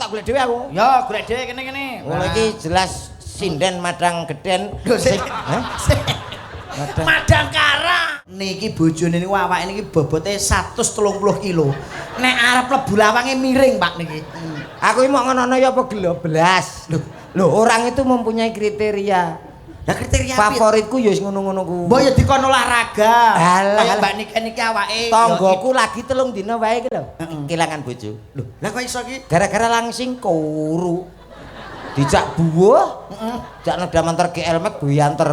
golek dhewe aku. Ya, golek dhewe kene-kene. Oh iki jelas sinden madang geden. Hah? Madangkara. Niki bojone niku awake niki bobote 130 kilo. Nek arep lebu lawange miring, Pak niki. Aku iki mau ngono ya apa geloblas. Loh, orang itu mempunyai kriteria. Lah kriteria favoritku ya wis ngono-ngono ku. Mbok ya dikon olahraga. Kaya Mbak niki awake tanggoku lagi 3 dina wae iki lho. Kelangan bojo. Lho, lah kok iso iki? Gara-gara langsing kuru. Dijak buah. Jak neda manter GL Max buyanter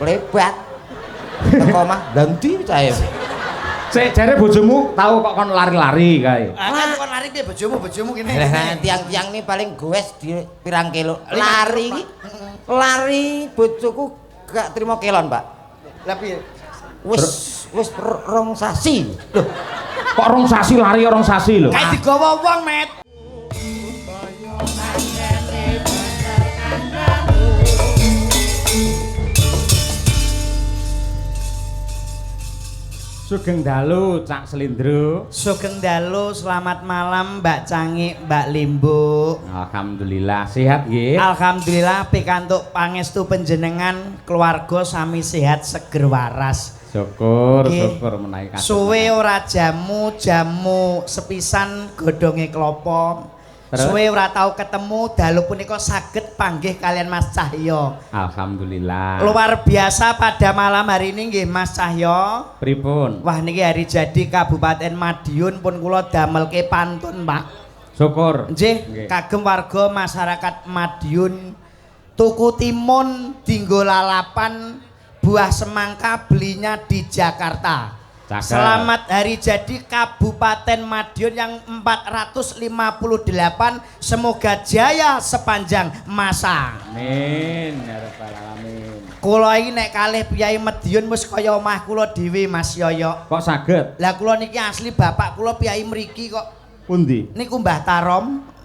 lebat. Teko mah ganti cahe. Sik jare bojomu tahu kok kon lari-lari kae. Kan kon lari piye bojomu kene. Lah tiang-tiang ini paling goes di pirang kilo. Lari iki. Lari bojoku gak terima kelon, Pak. Lah piye? Wis rong sasi. Loh. Kok rong sasi lari rong sasi lho. Kayak digawa wong, Met. Sugeng dalu Cak Slindro. Sugeng dalu, selamat malam Mbak Cangik, Mbak Limbo. Alhamdulillah sehat nggih. Alhamdulillah pikantuk pangestu panjenengan keluarga sami sehat seger waras. Syukur menawi kasih. Suwe ora jamu sepisan godhonge klopo. Suwe ora tau ketemu dalu punika saged panggih kalian Mas Cahyo. Alhamdulillah. Luar biasa pada malam hari ini nggih Mas Cahyo. Pripun? Wah niki hari jadi Kabupaten Madiun pun kula damelke pantun, Pak. Syukur. Nggih, kagem warga masyarakat Madiun tuku timun dinggo lalapan buah semangka belinya di Jakarta. Cakep. Selamat hari jadi Kabupaten Madiun yang 458. Semoga jaya sepanjang masa. Amin ya rabbal alamin. Kula iki nek kalih Piyai Madiun wis kaya omah kula dhewe Mas Yoyo. Kok saged? Lah kula niki asli bapak kula Piyai mriki kok. Pundi? Niku Mbah Tarom.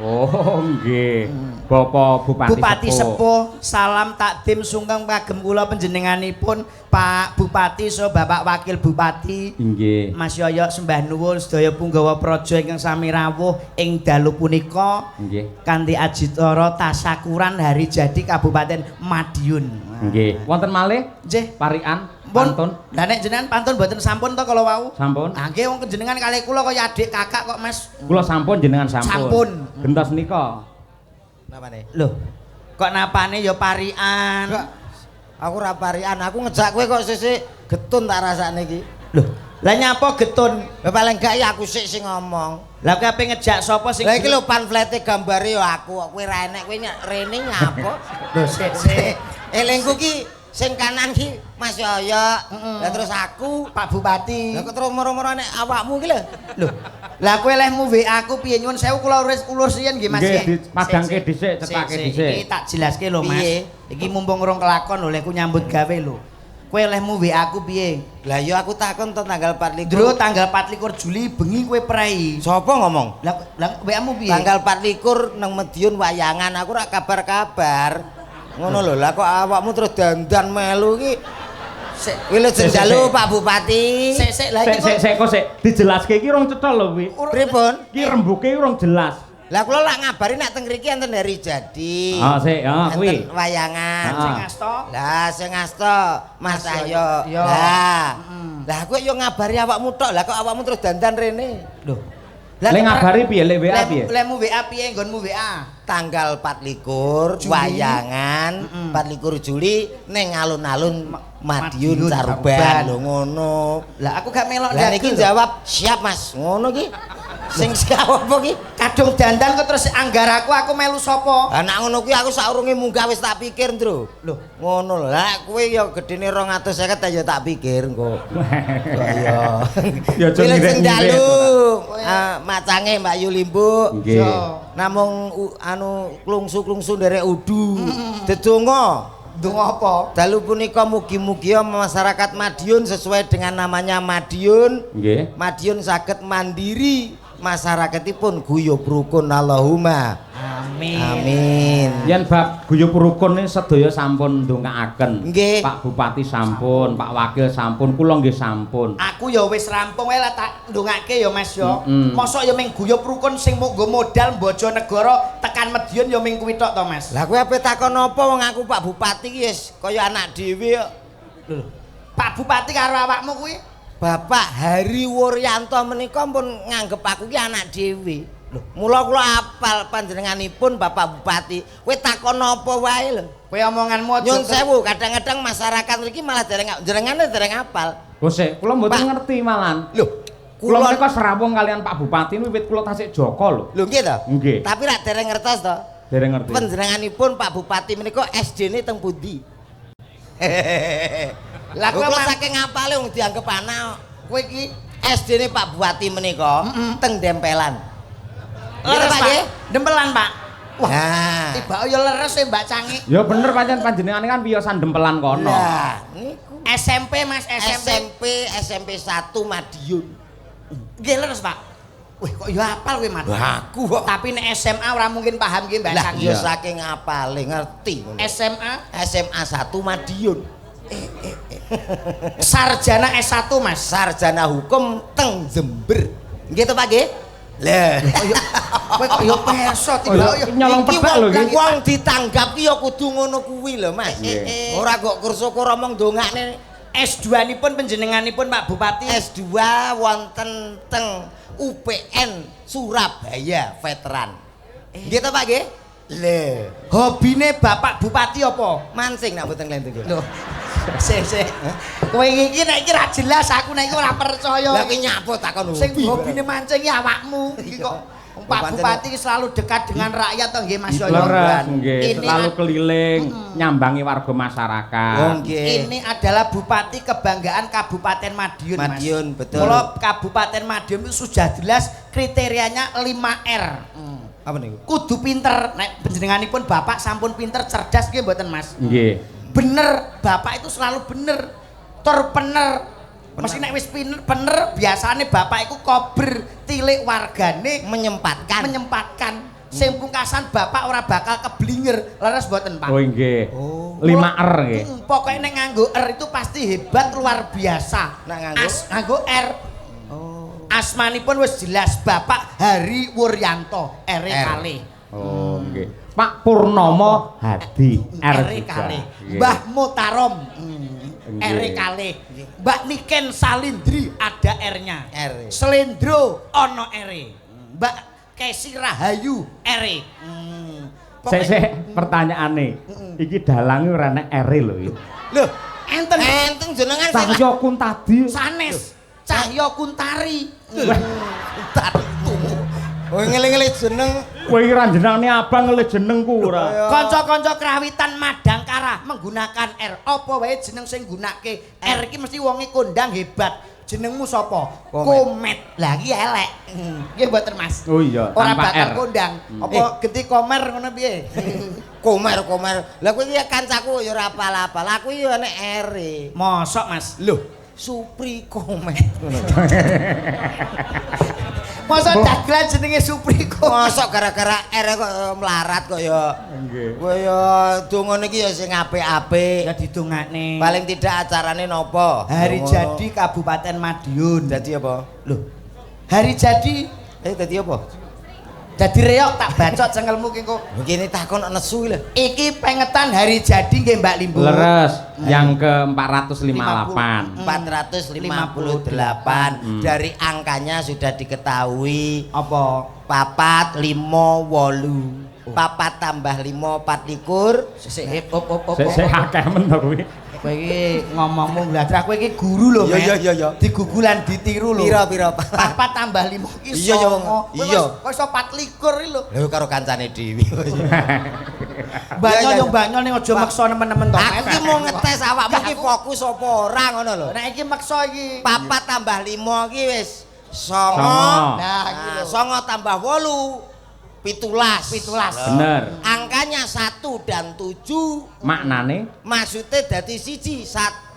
Oh nggih. Bapak Bupati Sepuh, salam takdim sungkem kagem kula panjenenganipun Pak Bupati so Bapak Wakil Bupati. Nggih. Mas Yoyo sembah nuwun sedaya punggawa praja ingkang sami rawuh ing dalu punika. Nggih. Kanthi ajitara tasyakuran hari jadi Kabupaten Madiun. Nggih. Wonten malih? Nggih. Parikan pantun. Lah nek jenengan pantun mboten sampun to kala wau? Sampun. Nah nggih wong jenengan kalih kula kaya adik kakak kok Mas. Kula sampun jenengan sampun. Sampun. Gentos nika. Napane? Loh. Kok napane ya parian? Aku ora parian, aku ngejak kowe kok sisik getun tak rasane iki. Loh, lah nyapa getun? Lah paling gak ya aku sik sing ngomong. Lah kowe ape ngejak sapa sing Lah iki lho pamflete gambare ya aku, kowe ra enek kowe rene nyapa? Lho sik. Elingku ki sing kanan ki Mas Yoyo. Lah terus aku Pak Bupati. Lah kok terus moro-moro nek awakmu ki lho. Lho. Lah kowe lehmu WA aku piye nyuwun sewu kula ulur siyen nggih Mas. Nggih, padangke dhisik, cetake dhisik. Iki tak jelaske lho Mas. Piye? Iki mumpung urung kelakon lho lek ku nyambut gawe lho. Kowe lehmu WA aku piye? Lah yo aku takon to tanggal 24. Dulu tanggal 24 Juli bengi kowe prei. Sapa ngomong? Lah WA-mu piye? Tanggal 24 nang Madiun wayangan aku ora kabar-kabar. Ngono lho, lah kok awakmu terus dandan melu iki. Sik, kowe lho jendalu Pak Bupati. Sik lah iki Sik kok dijelaske iki rong cetha lho kuwi. Pripun? Iki rembuke rong jelas. Lah kula lak ngabari nek teng mriki enten hari jadi. Sik, kuwi. Enten wayangan. sing asta. Lah sing asta Mas Cahyo. Yo. Lah kowe yo ngabari awakmu tok. Lah kok awakmu terus dandan rene? Lho. Lek ngabari piye? Lek WA piye? Lemu WA piye nggonmu WA? Tanggal 24 wayangan 24 Juli ning alun-alun Madiun Caruban lho ngono. Lah aku gak melok Lah niki jawab siap Mas. Ngono ki. Sing siap apa ki? kadung dandan kok terus anggar aku melu sapa? Lah nek ngono kuwi aku saurunge munggah wis tak pikir, Ndro. Lho, ngono lho. Lah kowe ya gedene 250 ya tak pikir engko. Iya. Ya aja sing ngirit-ngirit. dalu macange Mbak Yulimbu. Nggih. Namung anu klungsu-klungsu nderek udu. Dedonga. ndonga apa? Dalu punika mugi-mugi masyarakat Madiun sesuai dengan namanya Madiun. Nggih. Madiun saged mandiri, masyarakatipun guyub rukun Allahumma. Amin. Amin. Amin. Yen bab guyub rukun ini sedaya sampun ndongaaken. Nggih. Pak Bupati sampun, Pak Wakil sampun, kula nggih sampun. Aku ya wis rampung wae lah tak ndongake ya Mas ya. Mosok ya ming guyub rukun sing nggo modal Bojonegoro tekan Madiun ya ming kuwi tok to Mas. Lah kowe ape takon apa wong aku Pak Bupati ki wis kaya anak dhewe kok. Lho, Pak Bupati karo awakmu kuwi Bapak Hari Wuryanto menika pun nganggep aku ki anak dhewe. Lho, mula kula apal panjenenganipun Bapak Bupati. Kowe takon apa wae lho. kowe omonganmu aja Nyun sewu, kadang-kadang masyarakat mriki malah jenengane dereng apal. Gosek, kula mboten Pak. ngerti malan. Lho, Kula kula menika serawung kalian Pak Bupati wiwit kula tasik Joko lho. lho nggih to? Nggih. Tapi rak dereng ngertos to. Dereng ngerti. Panjenenganipun Pak Bupati menika SD-ne teng pundi? Lah kowe kula saking ngapale wong dianggep anak. Kowe iki SD-ne Pak Bupati menika teng Dempelan. leres Pak Pak. nggih? Dempelan Pak. Wah, Nah. tiba ya leres ya Mbak Cangi. Ya bener pancen panjenengane kan piyosan dempelan kono. Lah, niku SMP Mas, SMP 1 Madiun. Nggih leres Pak. Wih kok ya apal kowe Mas. Aku kok. Tapi nek SMA ora mungkin paham nggih Mbak Lah Cangi. ya saking apale ngerti ngono. SMA SMA 1 Madiun. sarjana S1 Mas. Sarjana hukum teng Jember. Nggih to Pak nggih? Lah, Kowe kok ya peso Oh, ya, tiba ya. nyolong iki pedal lho iki. wong ditanggap ki ya kudu ngono kuwi lho Mas. Nggih. Ora kok kursukur omong dongakne S2-nipun panjenenganipun Pak Bupati. S2 wonten teng UPN Surabaya veteran. Nggih to Pak nggih? Lho, Hobine Bapak Bupati apa? mancing nak mboten lendeng. Lho. Sik. Kowe iki nek iki ra jelas aku nek iki ora percaya. Lah ki nyapo takon Sing hobi. hobine mancing iki awakmu. Iki kok Pak Bupati iki selalu dekat dengan rakyat to nggih Mas Yoyo. Leres nggih, Ini selalu keliling nyambangi warga masyarakat. Oh, nggih. Ini adalah Bupati Kebanggaan Kabupaten Madiun, Mas. Madiun, betul. Kalau Kabupaten Madiun itu sudah jelas kriterianya 5R. Apa niku? Kudu pinter. Nek panjenenganipun Bapak sampun pinter, cerdas nggih mboten, Mas? Nggih. Bener, Bapak itu selalu bener. Tur bener. Mesti nek wis bener, biasane Bapak iku kober tilik wargane menyempatkan. Sing pungkasan Bapak ora bakal keblinger. Leres mboten, Pak? Oh nggih. Oh. 5R nggih. Pokoknya nek nganggo R itu pasti hebat luar biasa. Nek nganggo? Nganggo R. Asmanipun wis jelas Bapak Hari Wuryanto, R kalih. Oh nggih. Pak Purnomo Hadi R R juga. kalih. Nggih. Mbah Mutarom R Nggih. kalih. Mbak Niken Salindri ada R-nya. R. Selendro ono R. Mbak Kesi Rahayu R. Sik pertanyaane. Iki dalange ora nek R lho iki. Lho, enten enteng jenengan sing Cahyo Kuntadi. sanes Cahyo Kuntari. tatu. Oh ngeling-eling jeneng Kowe iki ra jenenge abang ngelih jenengku ora. Kanca-kanca krawitan Madangkara menggunakan R. Apa wae jeneng sing nggunakake R iki mesti wonge kondang hebat. Jenengmu sapa? Komet. Lah iki elek. Nggih mboten Mas. Oh iya, Ora tanpa bakal R. kondang. Apa genti komer ngono piye? komer. Lah kowe iki ya kancaku ya ora apal-apal. Aku ya nek R. Mosok Mas. Lho, Supri Komet ngono. Mosok dagelan jenenge Supriko. Mosok gara-gara R kok melarat kok ya. Nggih. Kowe ya dongane iki ya sing apik-apik. Ya didongakne. Paling tidak acarane nopo? Hari Ngono. jadi Kabupaten Madiun. Dadi apa? Loh. Hari jadi Dadi apa? dadi reok tak bacot cengelmu ki kok. Mungkin takon nesu lho. Iki pengetan hari jadi nggih Mbak Limbu. Leres yang ke 458. 458 dari angkanya sudah diketahui Apa? papat 5 8 papat tambah 5 24 Sik op. Sik akeh men to kuwi. Kowe iki ngomongmu gladrah kowe iki guru lho, Iya, Men. iya. Digugulan ditiru lho. pira 4 tambah 5 iki Iya, iya, iya. Kok iso 24 iki lho. lho karo kancane dhewe Banyol iya. yo banyol ning aja maksa nemen-nemen to. aku ki mau ngetes awakmu ki fokus apa ora ngono lho Nek iki maksa iki. papat tambah 5 ki wis 9 Songo. Nah, iki lho. 9 tambah 8 17 Bener. angkanya 1 dan 7 Maknane maksudnya dari siji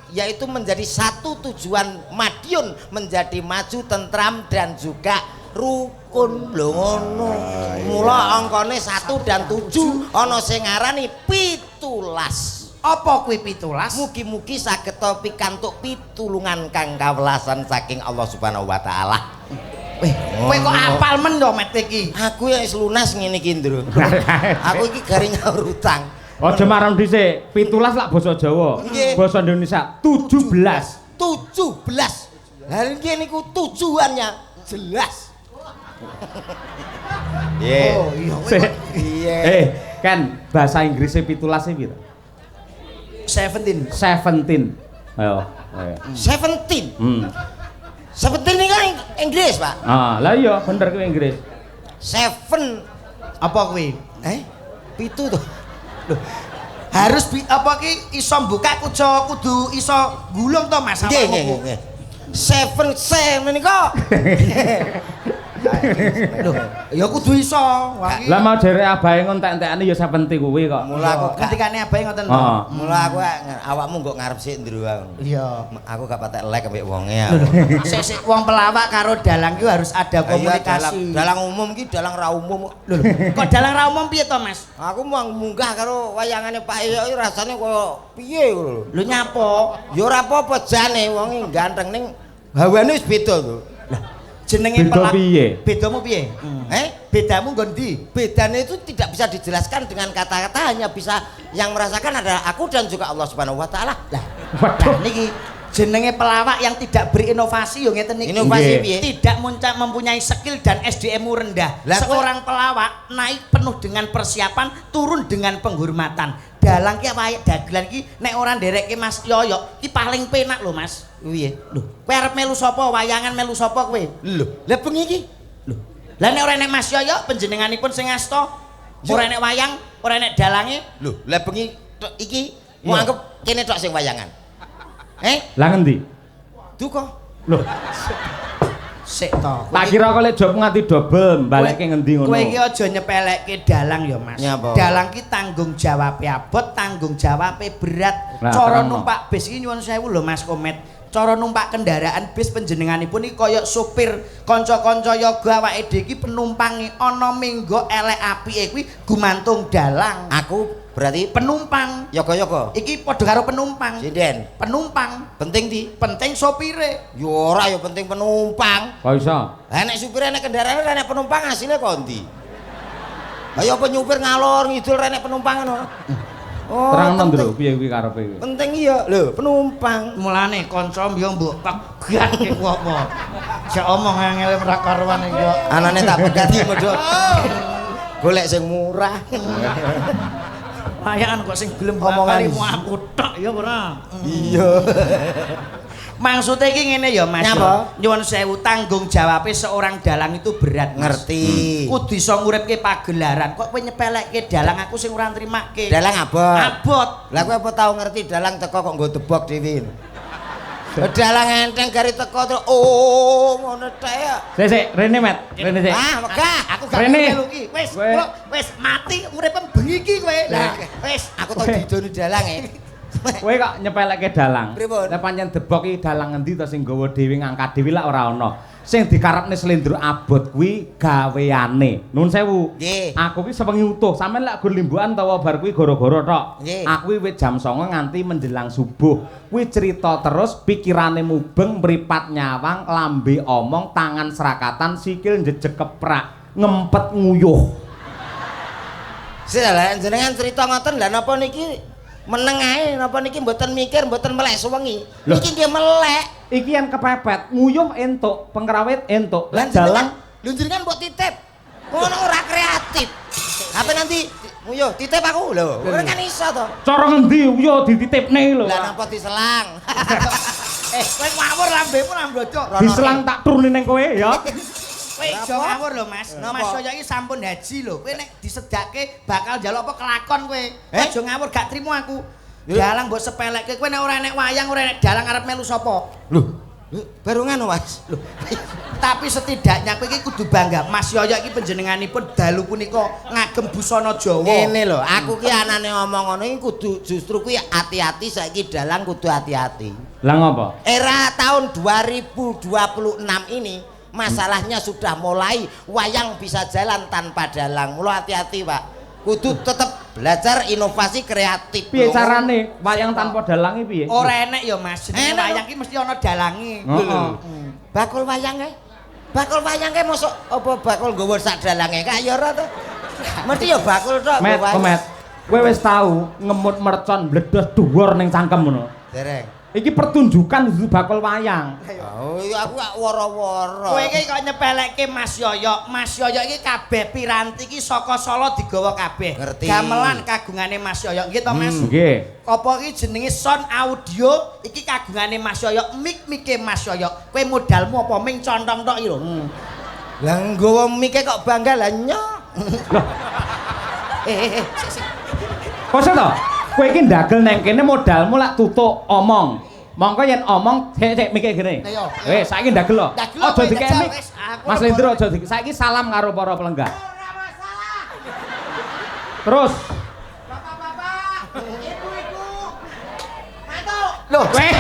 yaitu menjadi satu tujuan Madiun menjadi maju tentram dan juga rukun lho ngono. Mula angkane 1 dan 7 ana sing ngarani 17. Apa kuwi 17? Mugi-mugi saged pikantuk pitulungan kang kawelasan saking Allah Subhanahu wa taala. Kowe kok apal men yo met iki. Aku ya wis lunas ngene iki, Ndro. Aku iki gari nyaur utang. Aja marang dhisik. 17 lak basa Jawa. Basa Indonesia 17. 17. Lah iki niku tujuannya jelas. Oh iya. Kan bahasa Inggrisnya 17 e piro? 17. 17. Ayo. 17. 17 ini kan Inggris, Pak. Ah, lah iya bener kuwi Inggris. 7 Apa kuwi? 7 tuh. Loh. Harus apa ki iso buka kudu iso gulung to Mas awakmu. Nggih. 7 menika. Loh, ya kudu iso. Lah mau derek abahe ngontek-entekane ya 17 kuwi kok. Mula aku ketikane abahe ngoten. Mula aku awakmu kok ngarep sik Ndro aku. Iya. Aku gak patek elek ambek wonge. Sik wong pelawak karo dalang ki harus ada komunikasi. Dalang umum ki dalang ra umum. Lho, kok dalang ra umum piye to, Mas? Aku mau munggah karo wayangane Pak Iyo iki rasane koyo piye ngono. Lho nyapo? Ya ora apa-apa jane wong ganteng ning hawane wis beda to. Jenenge pelawak piye? Bedamu piye? Bedamu nggon ndi? Bedanya itu tidak bisa dijelaskan dengan kata-kata, hanya bisa yang merasakan adalah aku dan juga Allah Subhanahu wa taala. Lah, niki jenenge pelawak yang tidak berinovasi yo ngeten niki. Inovasi piye? Tidak mempunyai skill dan SDM-mu rendah. Seorang pelawak naik penuh dengan persiapan, turun dengan penghormatan. Dalang ki wayak dagelan ki nek ora nderekke Mas Yoyo ki paling penak lho Mas. Piye? Lho, kowe arep melu sapa? Wayangan melu sapa kowe? Lho, lah bengi iki. Lho. Lah nek ora nek Mas Yoyo panjenenganipun sing ngasta, ora nek wayang, ora nek dalange. Lho, lah bengi iki mau anggap kene tok sing wayangan. Lah ngendi? Duka. Lho, sik to. tak kira kok lek job nganti double, balekke ngendi ngono. Kowe iki aja nyepelekke dalang ya, Mas. Dalang ki tanggung jawabe abot, tanggung jawabe berat. Cara numpak bis iki nyuwun sewu lho Mas Komet. Cara numpak kendaraan bis panjenenganipun iki kaya supir kanca-kanca yoga awake dhewe iki penumpange ana minggo elek apike kuwi gumantung dalang. Aku berarti penumpang. Yoga-yoga. Iki padha karo penumpang. Sinden. Penumpang. Penting di? Penting sopire. Yo ora yo penting penumpang. Kok iso? Lah nek supire nek kendaraan nek penumpang asline kok ndi? Ayo apa nyupir ngalor ngidul nek penumpang ngono. Oh, terang Ndro piye kuwi karepe kuwi. Penting iya lho penumpang. Mulane kanca yo mbok pegat ki apa. Sik omong angel ora karuan iki. Anane tak pegati modho. Golek sing murah. Wayangan kok sing gelem kalimu aku tok ya ora. Iya. Maksudnya iki ngene ya Mas. Nyuwun sewu tanggung jawabe seorang dalang itu berat. Ngerti. Kudu iso nguripke pagelaran. Kok kowe nyepelekke dalang aku sing ora nrimake. Dalang abot. Abot. Lah kowe apa tau ngerti dalang teko kok nggo debok dhewe. Dalang enteng gari teko terus ngono tek ya. Sik, rene Met. Rene sik. Megah. Aku gak melu ki. Wis mati uripem bengi ki kowe. Lah wis aku tau didoni dalang Kowe kok nyepelekke dalang. Pripun? Lah pancen debok iki dalang endi to sing nggawa dhewe ngangkat dhewe lak ora ana. Sing dikarepne slendro abot kuwi gaweane. Nuwun sewu. Aku ki sewengi utuh. Sampeyan lak gur limbukan utawa bar kuwi gara-gara tok. Aku wit jam 09.00 nganti menjelang subuh. Kuwi cerita terus, pikirane mubeng, mripat nyawang, lambe omong, tangan serakatan, sikil njejeg keprak, ngempet nguyuh. Lah jenengan cerita ngoten lha napa niki meneng ae napa niki mboten mikir mboten melek suwengi. Iki nggih melek. Iki yang kepepet, nguyuh entuk, pengrawit entuk. Lah dalang lho jenengan mbok titip. Ngono ora kreatif. Apa nanti nguyuh titip aku lho. Ora kan iso to. Cara ngendi yo dititipne lho. Lah napa diselang. Kowe ngawur lambemu lamblocok. Diselang tak turune ning kowe ya. Kowe aja ngawur lho Mas. Mas Yoyo iki sampun haji lho. Kowe nek disedake bakal njaluk apa kelakon kowe. Aja ngawur gak trimo aku. Dalang mbok sepelekke kowe nek ora nek wayang ora nek dalang arep melu sapa? Lho, baru ngono Mas. Lho. Tapi setidaknya kowe iki kudu bangga. Mas Yoyo iki panjenenganipun dalu punika ngagem busana Jawa. Ngene lho, aku ki anane ngomong ngono iki kudu justru kuwi hati-hati saiki dalang kudu hati-hati. Lah ngopo? Era tahun 2026 ini masalahnya sudah mulai, wayang bisa jalan tanpa dalang. Mula hati-hati, Pak. Kudu tetep belajar inovasi kreatif. Piye carane wayang tanpa dalang iki piye? Ora enek ya Mas, jenenge wayang iki mesti ana dalange. Heeh. Bakul wayange. Bakul wayange mosok apa bakul nggawa sak dalange kaya ora to? Mesti ya bakul tok. Met, Met. Kowe wis tau ngemut mercon bledos dhuwur ning cangkem ngono. Dereng. Iki pertunjukan dudu bakul wayang. Oh, aku gak woro-woro. Kowe iki kok nyepelekke Mas Yoyo. Mas Yoyo iki kabeh piranti iki saka Solo digawa kabeh. Ngerti. Gamelan kagungane Mas Yoyo. Nggih to, Mas? Nggih. Apa iki jenenge sound audio iki kagungane Mas Yoyo, mik-mike Mas Yoyo. Kowe modalmu apa ming contong tok iki lho. Lah nggawa mike kok bangga lah nyok. Sik. Kose to? Kowe iki ndagel nang kene modalmu lak tutuk omong. Mongko yen omong sik mikir gene. Ayo. Wis saiki ndagel lho. Aja dikek mik. wis, aku Mas Lendro aja dikek. Saiki salam karo para pelenggah. Ora masalah. Terus. Bapak-bapak, ibu-ibu. Mantuk. Loh, Weh.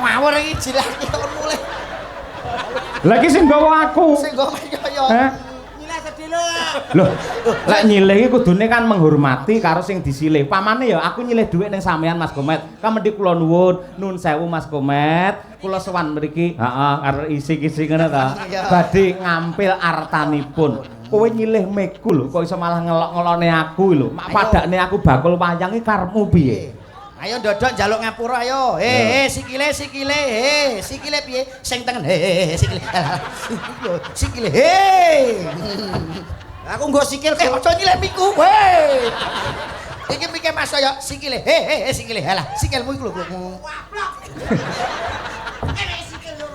ngawur iki jilake kok mulih. Lagi sing gawa aku. Sing go Mas Yoyo. Hah? Nilai sedilo. Loh, lek nyilih iki kudune kan menghormati karo sing disilih. Pamane ya aku nyilih dhuwit ning sampean Mas Komet. Kamendhi kula nuwun, nun sewu Mas Komet. Kula sowan mriki, heeh, karo isik-isik ngono ta. Badhe ngampil artanipun. Kowe nyilih meku lho, kok iso malah ngelok-ngelone aku lho. Mak padakne aku bakul wayang iki karepmu piye? Ayo ndodok njaluk ngapura ayo. Sikile piye? Sing tengen. Sikile. Sikile. Aku nggo sikil Aja nyilih miku. Hei. Iki mike Mas Yoyo, sikile. Sikile. Halah, sikilmu iku lho. Waplok. Sikil lho.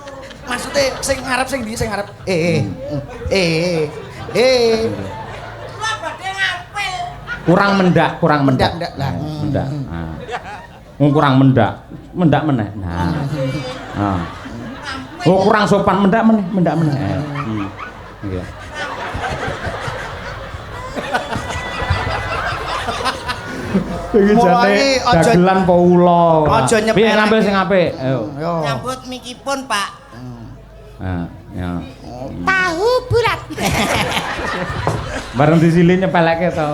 Maksude sing ngarep sing ndi sing ngarep? Kula badhe ngampil. Kurang mendak. Mendak lah. Mendak. Kurang mendak. Mendak meneh. Nah. Nah. Oh, kurang sopan mendak meneh. Iya. Iki jane dagelan apa ula. Aja nyepelek. Piye ngambil sing apik? Ayo. nyambut mikipun, Pak. Nah, ya. Tahu bulat. Bareng disilih nyepelekke to.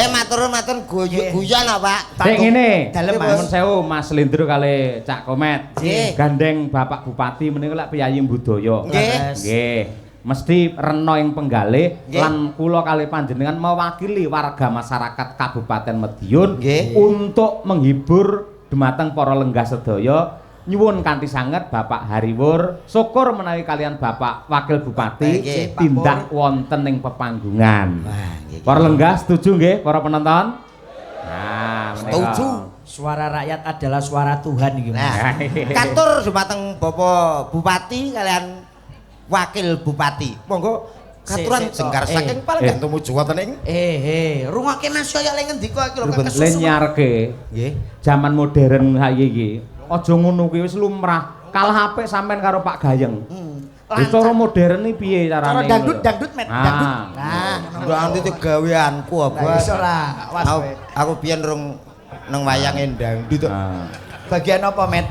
Matur guyon apa, Pak? Sik ngene, dalem Mas sewu Mas Lendro kali Cak Komet. Nggih. Gandeng Bapak Bupati menika lak piyayi budaya. Nggih. Nggih. Mesti rena ing penggalih Nggih. lan kula kali panjenengan mewakili warga masyarakat Kabupaten Madiun Nggih. untuk menghibur dumateng para lenggah sedaya. Nyuwun kanthi sanget Bapak Hariwur syukur menawi kalian Bapak Wakil Bupati Nggih, Pak tindak wonten ing pepanggungan. Wah, nggih. Para lenggah setuju nggih para penonton? Nah, menika. Setuju. Suara rakyat adalah suara Tuhan iki. Nah, katur dumateng Bapak Bupati kalian Wakil Bupati. Monggo katuran Sik, jengkar saking paling tumuju wonten ing rungokke Mas Yoyo le ngendika iki lho kok Le nyarke nggih. zaman modern saiki iki. Aja ngono kuwi wis lumrah. Kalah apik sampean karo Pak Gayeng. Cara modern iki piye carane? Cara dangdut met dangdut. Nah, Dangdut itu gaweanku apa? Wis ora, was kowe. Aku biyen rung nang wayange dangdut. nah. Bagian apa met?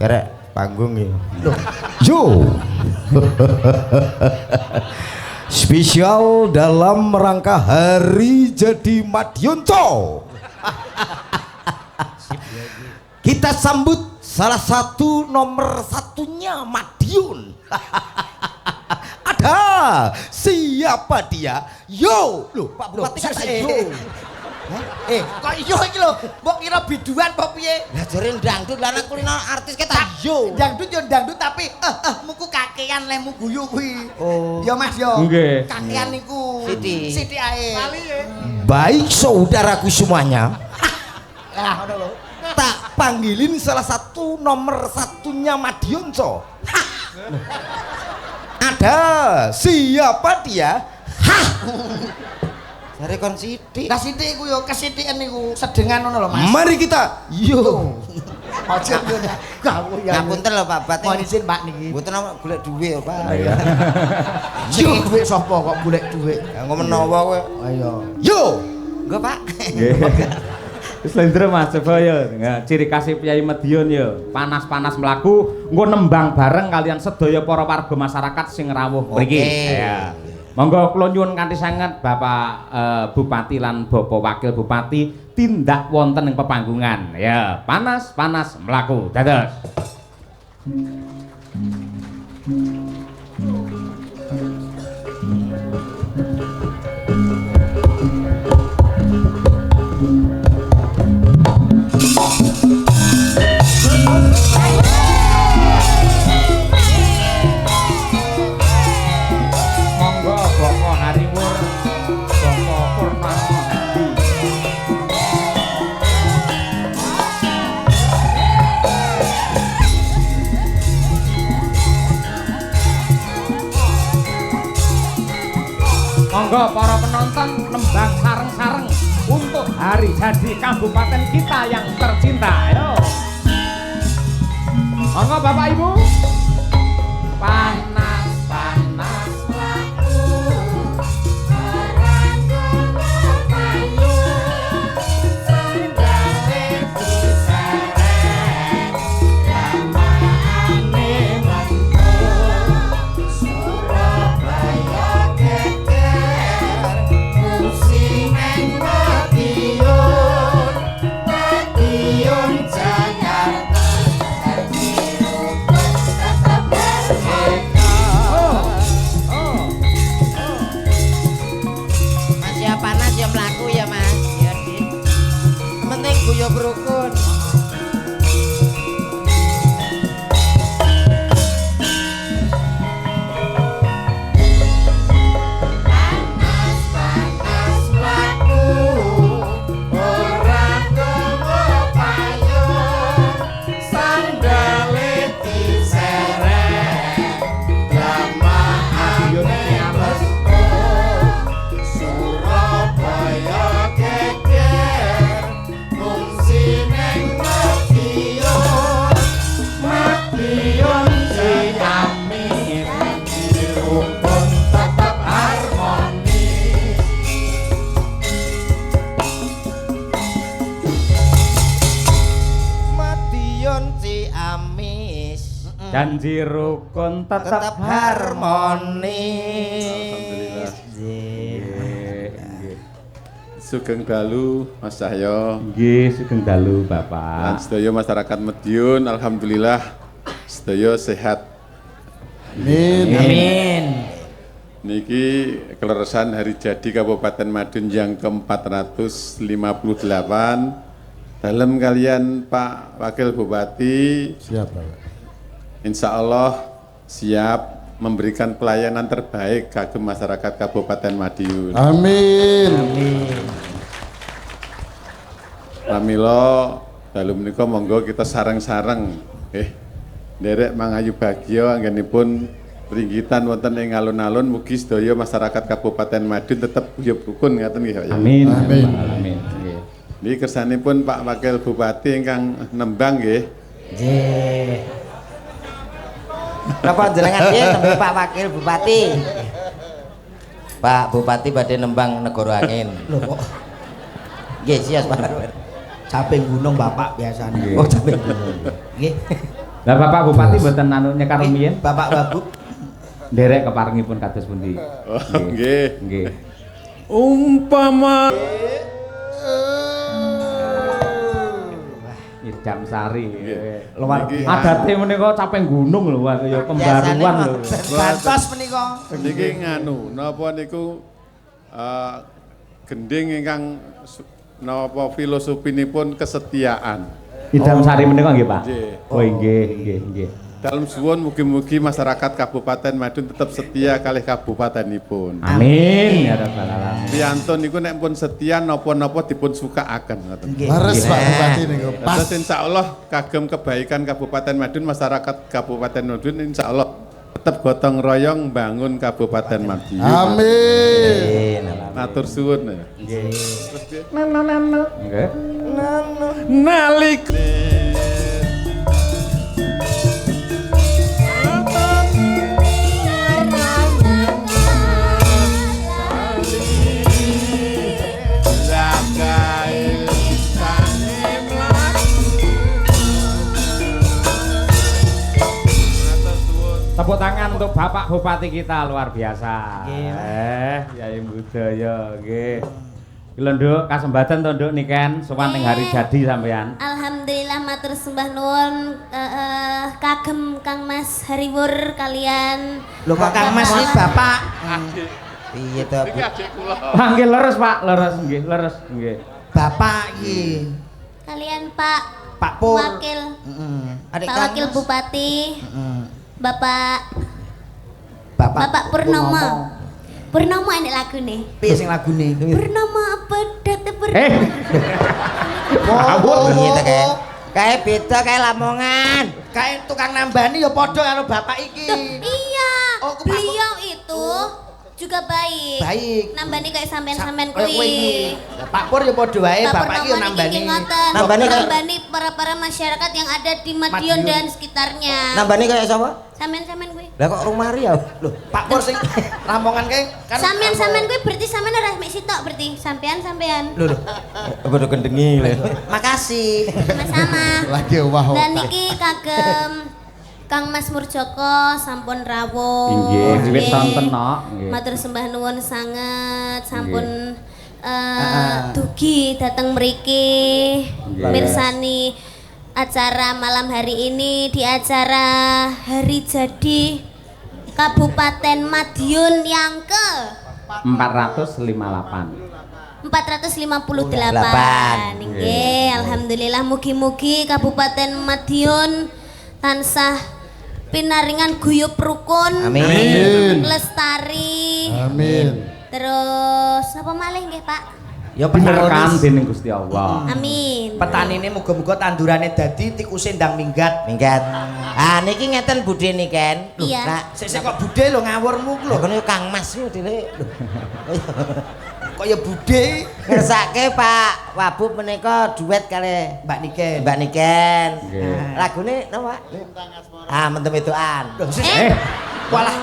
Kerek panggung ya. Yo. Spesial dalam rangka Hari Jadi Madiunto. Kita sambut salah satu nomor satunya Madiun. Ada siapa dia? Yo, loh Pak Bupati kata yo. Kok iyo iki lho, mbok kira biduan apa piye? Lah jare dangdut lah nek kulino artis kata yo. Dangdut yo dangdut tapi muku kakean lemu guyu kuwi. Oh. Yo Mas yo. Nggih. Kakean niku. Siti. Ae. Baik saudaraku semuanya, Lah ngono lho. tak panggilin salah satu nomor satunya Madiunto. Ada siapa dia? Jare kon sithik. Lah sithik iku yo kesithiken niku sedengan ngono lho Mas. Mari kita yo. Aja yo kamu ya. Ngapunten lho Pak Bat. Mohon izin Pak niki. Mboten apa golek dhuwit ya, Pak. Iya. Yo dhuwit sapa kok golek dhuwit? Ya engko menawa kowe. Ayo. Yo. Engko Pak. Nggih. Slendro Mas coba ya. Ciri khas Piyai Madiun ya, panas-panas mlaku engko nembang bareng kalian sedaya para warga masyarakat sing rawuh mriki. Ya. Monggo kula nyuwun kanthi sanget Bapak Bupati lan Bapak Wakil Bupati tindak wonten ing pepanggungan. Ya, panas-panas mlaku. Dados. Monggo para penonton nembang sareng-sareng untuk hari jadi kabupaten kita yang tercinta. Ayo. Monggo Bapak Ibu. Panas-panas laku orang payu sandale diseret lamaane mengko Surabaya geger musingen Madiun Jakarta Masih panas ya mlaku ya Mas. Ya Dik. Penting guyub rukun. panas mlaku ora gawa payung sandale diseret lamaane mlebu Surabaya geger mungsine Madiun Ciami rukun tetep harmoni. Madiun Ciamis. Janji rukun tetap Tetap harmonis. Sugeng dalu Mas Cahyo Nggih, sugeng dalu lan Bapak. sedaya masyarakat Madiun, alhamdulillah sedaya sehat. Amin. Niki keleresan hari jadi Kabupaten Madiun yang ke-458 dalam kalian Pak Wakil Bupati. Siap, Pak. Insya Allah siap memberikan pelayanan terbaik kagem masyarakat Kabupaten Madiun. Amin. Pramila dalu menika monggo kita sareng-sareng nderek mangayu bagya anggenipun ringgitan wonten ing alun-alun mugi sedaya masyarakat Kabupaten Madiun tetep guyub rukun ngaten nggih Pak ya. Amin. Amin. Amin. Nggih. Niki kersanipun Pak Wakil Bupati ingkang nembang nggih. Nggih. Napa jenengan piye nembe Pak Wakil Bupati? Pak Bupati badhe nembang Negara Angin. Lho kok Nggih, sias Pak. caping gunung Bapak biasanya. Oh, capek gunung. Nggih. Lah Bapak Bupati mboten anu nyekar rumiyin? Bapak Babu. Nderek keparengipun kados pundi? Oh nggih. Nggih. Umpama Jam Sari. Luar Niki- biasa. Adate menika caping gunung lho, wah, ya pembaruan lho. Bantos menika. niki nganu napa niku gending ingkang napa filosofipun kesetiaan. Idam Sari menika nggih, Pak? Nggih. Oh, nggih. Dalam suwun mugi-mugi masyarakat Kabupaten Madiun tetap setia kalih kabupatenipun. Amin ya rabbal alamin. Piantun niku nek pun setia napa-napa dipun sukaaken ngoten. Nggih. Leres Pak Bupati niku. Pas. Terus insyaallah kagem kebaikan Kabupaten Madiun, masyarakat Kabupaten Madiun insyaallah tetap gotong royong bangun Kabupaten Madiun. Amin. Matur suwun. Nggih. Nalik Zakail Tepuk tangan untuk Bapak Bupati kita luar biasa. Yai Budaya nggih. Lho Nduk, kasembatan to Nduk niken sowan ning hari jadi sampean. Alhamdulillah matur sembah nuwun kagem Kang Mas Hariwur kalian. Lho kok Kang Mas iki Bapak. Piye to, Bu? Nggih leres Pak, leres nggih, leres nggih. Bapak iki. Kalian Pak Pur. Wakil. Pak Wakil Bupati. Bapak Purnomo. Purnomo enek lagune. Piye sing lagune? Purnomo pedet Purnomo. Piye to kae? Kae beda kae Lamongan. Kae tukang nambani ya padha karo bapak iki. Iya. Oh, ku Beliau itu juga baik. Baik. Nambani kayak sampean-sampean Kowe kuwi. Pak Pur ya padha wae, bapak iki ya nambani. Nambani para masyarakat yang ada di Madiun dan sekitarnya. Nambani kayak sapa? Sampean-sampean kuwi. Lah kok rumah Ria? Loh, Pak Pur sing Lamongan kae kan Sampean-sampean kuwi berarti sampean ora mek sitok berarti sampean. Lho. Padha gendengi lho. Makasih. Sama-sama. Lagi wah. Dan niki kagem Kang Mas Murjoko sampun rawuh. Inggih, wis sonten nok. Matur sembah nuwun sanget sampun dugi dateng mriki mirsani acara malam hari ini di acara hari jadi Kabupaten Madiun yang ke 458. 458. Nggih, alhamdulillah mugi-mugi Kabupaten Madiun tansah pinaringan guyub rukun. Amin. Lestari. Amin. Terus apa malih nggih, Pak? Ya Bener bener kan dening Gusti Allah. Amin. Petanine muga-muga tandurane dadi tikuse ndang minggat. Minggat. Ah niki ngeten budhe niken. Iya. Nak, Sik kok budhe lho ngawurmu ku lho. lho kono yo Kang Mas yo dile. Kok ya budhe Ngersake Pak Wabub menika duet kali Mbak Niken. Mbak Niken. Nggih. Lagune napa? Ah mentem wedokan. Walah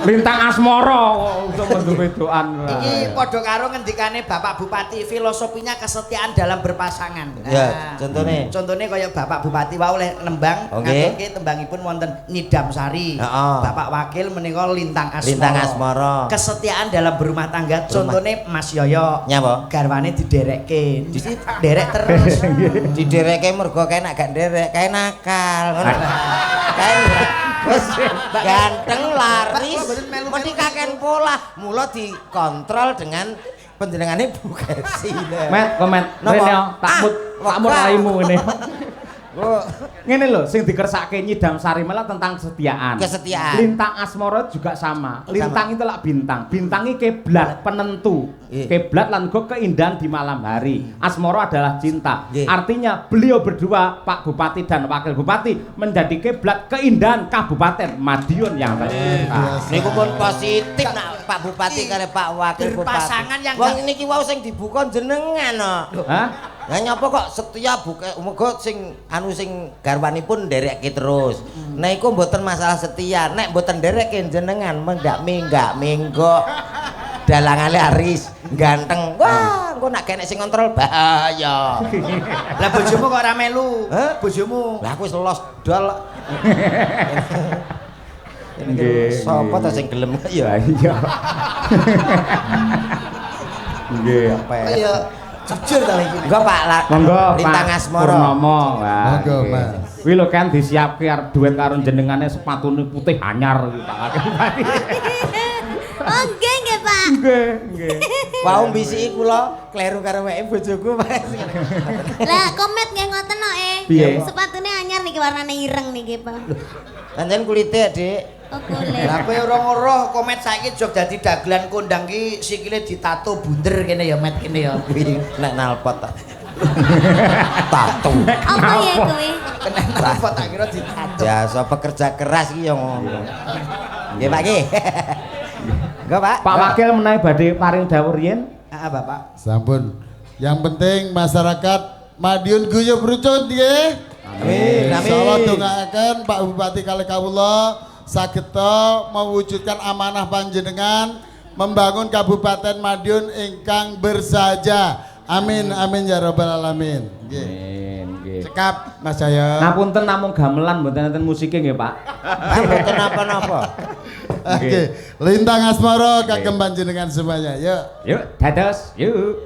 Lintang Asmara kok mendem wedokan. iki padha karo ngendikane Bapak Bupati, filosofinya kesetiaan dalam berpasangan. Ya, contone. Contone kaya Bapak Bupati wae oleh nembang Nggih. ngaturke tembangipun wonten Nidam Sari. Heeh. Bapak Wakil menika Lintang Asmara. Lintang Asmara. Kesetiaan dalam berumah tangga contone Mas Yoyo. Nyapa? Garwane diderekke. Derek terus. Didereke mergo kae nak gak nderek, kae nakal. Ngono. Kae wis ganteng laris. Mesti kaken pola. Mula dikontrol dengan panjenengane Bu Gesi. Met, komen. Napa? Rene yo, takmut raimu ngene. Oh, Ngene lho, sing dikersake Nyidam Sari malah tentang kesetiaan. Kesetiaan. Lintang Asmara juga sama. Lintang itu lah bintang. Bintang ini kiblat penentu. Iya. Kiblat lan go keindahan di malam hari. Asmara adalah cinta. Iya. Artinya beliau berdua, Pak Bupati dan Wakil Bupati, menjadi kiblat keindahan Kabupaten Madiun yang tercinta. niku pun positif nak Pak Bupati karo Pak Wakil Bupati. Berpasangan yang wong niki wau sing dibuka jenengan no. Hah? Lah nyapa kok setia muga sing anu sing garwanipun nderekke terus. Nah iku mboten masalah setia, nek mboten nderekke jenengan menggak minggo. Dalangane aris, ganteng. Wah, engko nak kene sing kontrol bahaya. Lah bojomu kok ora melu? Hah? Bojomu. Lah aku wis los dol. Nggih, Sapa nggih. to sing gelem ya? Iya. Nggih. Kaya jujur ta iki. Enggak Pak, Monggo Lintang Pak Asmara. Purnomo. Monggo, Mas. Kuwi lho kan disiapke arep duet karo jenengane sepatune putih anyar iki Pak Wakil Bupati. Oh nggih nggih Pak. Nggih, nggih. Wau mbisiki kula kleru karo weke bojoku Pak. Lah komet nggih ngoten no Piye? Sepatune anyar niki warnane ireng niki Pak. Pancen kulite, Dik. Oh kulit. Lah kowe ora ngeroh komet saiki jog dadi dagelan kondang ki sikile ditato bunder kene ya met kene ya. Kuwi nek nalpot ta. Tato. Apa ya kuwi? Kena nalpot tak kira ditato. Jasa pekerja keras iki yo ngono. Nggih Pak nggih. Enggak Pak. Pak Wakil menawi badhe paring dawuh riyen. Heeh Bapak. Sampun. Yang penting masyarakat Madiun guyub rukun nggih. Amin. Insyaallah dongaaken Pak Bupati kalih kawula sageta mewujudkan amanah panjenengan membangun Kabupaten Madiun ingkang bersahaja. Amin amin ya rabbal alamin. Nggih. Amin, nggih. Cekap Mas Jaya. Ngapunten namung gamelan mboten enten musike nggih, Pak. Mboten napa-napa. Oke, Lintang Asmara kagem panjenengan semuanya. Yuk. Yuk, dados, yuk.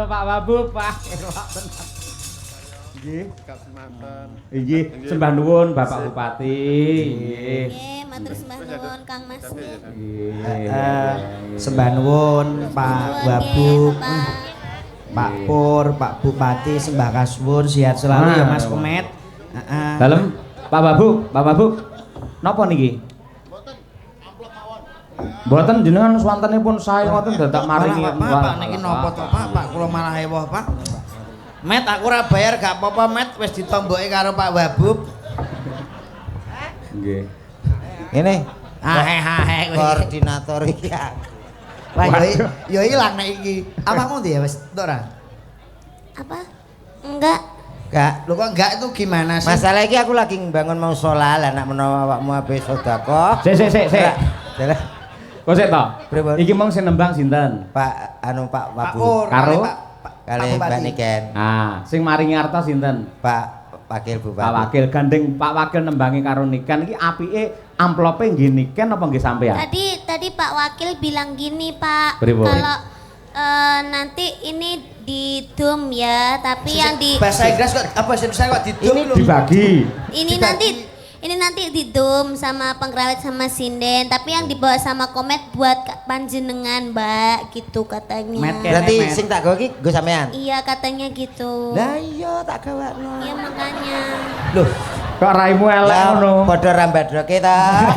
Pak Wabub, Pak. Nggih. Nggih, sembah nuwun Bapak Bupati. Nggih, matur sembah nuwun Kang Mas. Sembah nuwun Pak Wabub, Pak Pur, Pak Bupati sembah kasuwun sehat selalu ya Mas Komet. Heeh. Dalem Pak Babuk. Napa niki? Mboten jenengan swantenipun sae ngoten dadak maringi. Pak niki napa to Pak? Pak kula malah ewoh Pak. Met aku ora bayar gak apa-apa Met, wis ditomboki karo Pak Wabub. Nggih. Ini Hahe koordinator iki. Wah yo ilang nek iki. Awakmu ndi ya wis entuk ora? Apa? Enggak. Enggak. Lho kok enggak itu gimana sih? Masalah iki aku lagi bangun mau sholat lah, nak menawa awakmu ape sedekah. Sik. Jalan. Kok sik to? Pripun? Iki mong sing nembang sinten? Pak Pak Wabu. Pur Karo? Kali Mbak Niken. Ah, sing maringi arta sinten? Pak Wakil Bupati. Pak Wakil gandeng Pak Wakil nembangi karo Niken iki apike amplope nggih Niken apa nggih sampean? Tadi Pak Wakil bilang gini Pak, Pripun? kalau nanti ini didum ya, tapi yang di bahasa Inggris kok apa bahasa Indonesia kok didum lho. Dibagi. ini nanti didum sama pengrawit sama sinden, tapi yang dibawa sama Komet buat panjenengan Mbak, gitu katanya. Berarti sing tak gawe iki nggo sampean. Iya katanya gitu. Lah iya tak gawakno. Iya makanya. Loh, Kok raimu elek ngono? padha rambadroke ta.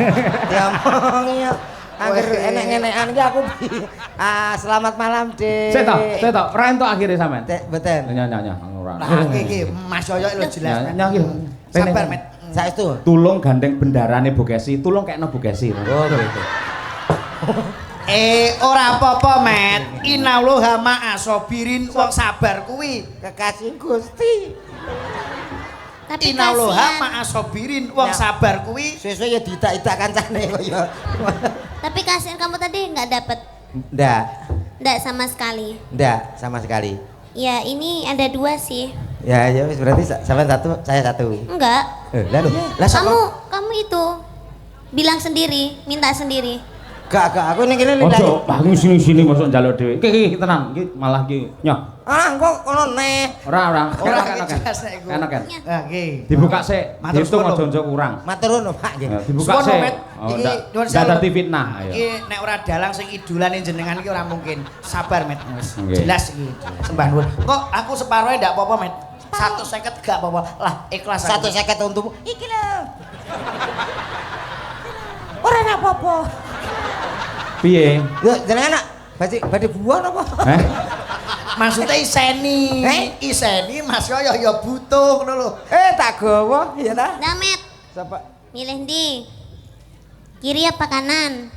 Diomongi ya. Angger enek-enekan iki aku. Selamat malam, Dik. Sik to, ora entuk akhire sampean. Mboten. Nyah ora. Nah iki Mas Yoyo lho jelas. Nyah iki. Sabar Met. Saestu. Tulung gandeng bendarane Bu Kesi, tulung kekno Bu Kesi. Oh, gitu. Ora apa-apa Met. Innallaha ma'asobirin, wong sabar kuwi Kekasih Gusti. Tapi Innallaha kasihan. ma'asobirin, wong sabar kuwi. Sesuk ya ditak-itak kancane kok ya. Tapi kasihan kamu tadi nggak dapet. Ndak Sama sekali. sama sekali. Ya ini ada 2 sih. Ya wis berarti sampean satu, saya satu. Enggak. Lah Kamu itu bilang sendiri, minta sendiri. Gak, aku ning kene lagi. Ojo, bangun sini masuk njaluk dhewe. Iki tenan, iki malah iki nyoh. Kok kono neh. Ora. Ora jelas nek iku. Enak kan? Nah, nggih. Dibuka sik, Matur dihitung suwun, aja kurang. Matur nuwun, Pak nggih. Ya, dibuka Suwun, sik. Met. Oh, Iki ndak nuwun ndak sewu. dadi fitnah. Ayo. Iki nek ora dalang sing idolane jenengan iki ora mungkin. Sabar Met. Wis Nggih. jelas iki. Sembah nuwun. Kok aku separohe ndak apa-apa Met. 150 gak apa-apa. Lah ikhlas aku. 150 untukmu. Iki lho. Ora ana apa-apa. Piye? Yo jenengan nak badhe buah napa? Heh? Maksudnya iseni. Iseni Mas Yoyo ya butuh ngono lho. Tak gawa ya ta? Damet, Sapa? milih di kiri apa kanan?